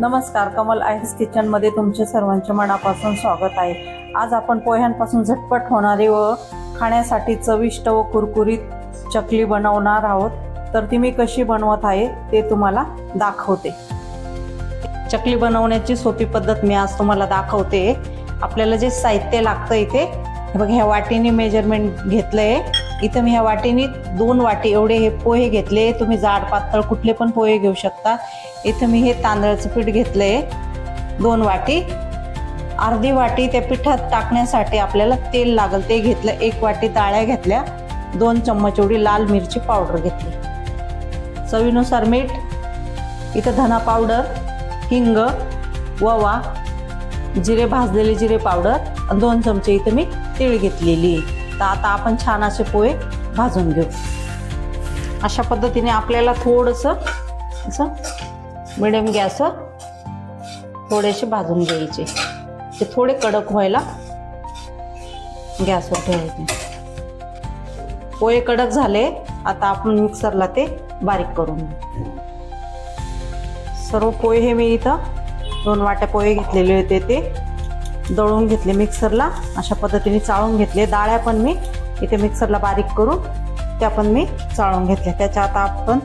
नमस्कार, Kamal Aires kitchen मध्ये तुमचे सर्वांचे मनापासून स्वागत आहे। आज आपण पोह्यांपासून झटपट होणारी व खाण्यासाठी चविष्ट व कुरकुरीत चकली बनवणार आहोत। तर ती मी कशी बनवत आहे ते तुम्हाला दाखवते। चकली बनवण्याची सोपी पद्धत मी आज तुम्हाला दाखवते। आपल्याला जे साहित्य लागतं इथे हे बघ, ह्या वाटीने मेजरमेंट घेतलंय। इथे मी ह्या वाटीने 2 वाटी एवढे हे पोहे घेतले। तुम्ही जाड पातळ कुठले पण पोहे घेऊ शकता। इथे मी हे तांदळाचं पीठ घेतलंय 2 वाटी। अर्धी वाटी त्या पिठात टाकण्यासाठी आपल्याला तेल लागेल ते घेतलं। 1 वाटी डाळ्या घेतल्या। 2 चम्मच एवढी लाल मिरची पावडर घेतली। चवीनुसार मीठ, इथे धना पावडर, हिंग, ओवा, जिरे भाजलेले जिरे पावडर, 2 चमचे इथे मी तीळ घेतलेली। तर आता आपण छान असे पोहे भाजून घेऊ। अशा पद्धतीने आपल्याला थोडंसं असं मिडियम गॅसवर थोडेसे भाजून घ्यायचे। ते थोडे कडक व्हायला गॅसवर ठेवायचे। पोहे कडक झाले, आता आपण मिक्सरला ते बारीक करून घेऊ। सर्व पोहे हे मी इथं 2 वाट्या पोहे घेतलेले होते ते दळून घेतले मिक्सरला। अशा पद्धतीने चाळून घेतले। डाळ्या पण मी इथे मिक्सरला बारीक करून त्या पण मी चाळून घेतल्या। त्याच्या आता आपण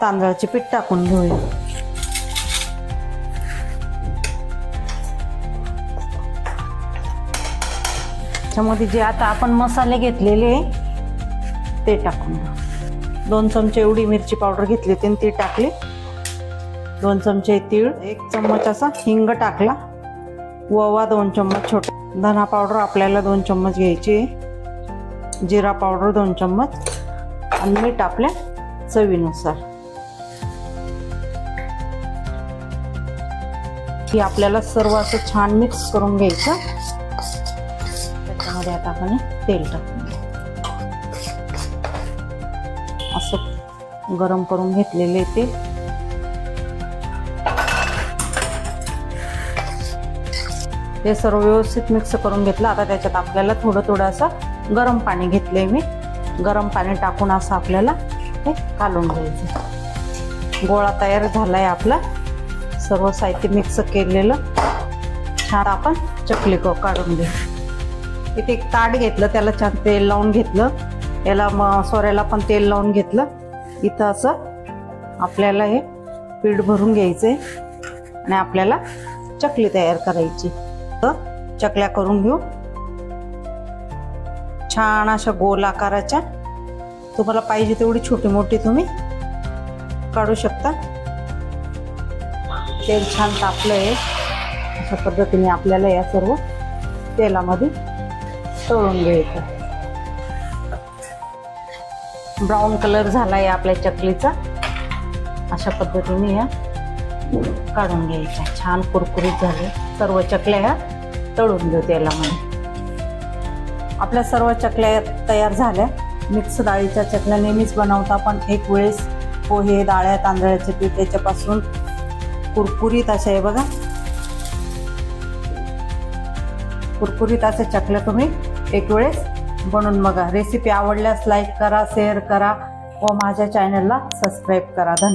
तांदळाचे पीठ टाकून घेऊया। त्याच्यामध्ये जे आता आपण मसाले घेतलेले ते टाकून घेऊ। 2 चमचे एवढी मिरची पावडर घेतली होती ती टाकली। 2 चमचे तीळ, 1 चम्मच असा हिंग टाकला। ओवा 2 चम्मच छोटे, धना पावडर आपल्याला 2 चम्मच घ्यायची, जिरा पावडर 2 चम्मच आणि मीठ आपल्या चवीनुसार। ही आपल्याला सर्व असं छान मिक्स करून घ्यायचं। त्याच्यामध्ये आता आपण तेल टाकून असं गरम करून घेतलेले तेल हे सर्व व्यवस्थित मिक्स करून घेतलं। आता त्याच्यात आपल्याला थोडं असं गरम पाणी घेतलंय मी। गरम पाणी टाकून असं आपल्याला हे कालून घ्यायचं। गोळा तयार झालाय आपला। सर्व साहित्य मिक्स केलेलं छान आपण चकली काढून घेऊ। इथे एक ताट घेतलं, त्याला छान तेल लावून घेतलं। याला सोऱ्याला पण तेल लावून घेतलं। इथं असं आपल्याला हे पीठ भरून घ्यायचंय आणि आपल्याला चकली तयार करायची। चकल्या करून घेऊ छान अशा गोल आकाराच्या। तुम्हाला पाहिजे तेवढी छोटी मोठी तुम्ही काढू शकता। तेल छान तापलंय। अशा पद्धतीने आपल्याला या सर्व तेलामध्ये तळून घ्यायचं। ब्राऊन कलर झालाय आपल्या चकलीचा। अशा पद्धतीने या काढून घ्यायच्या। छान कुरकुरीत झाले सर्व चकल्या ह्या तळून घेऊ तेलामध्ये। आपल्या सर्व चकल्या तयार झाल्या। मिक्स डाळीच्या चकल्या नेहमीच बनवता, पण एक वेळेस पोहे, डाळ्या, तांदळाचे पीठ त्याच्यापासून कुरकुरीत अशा आहे बघा, कुरकुरीत अशा चकल्या तुम्ही एक वेळेस बनवून बघा। रेसिपी आवडल्यास लाईक करा, शेअर करा व माझ्या चॅनलला सबस्क्राईब करा। धन्यवाद।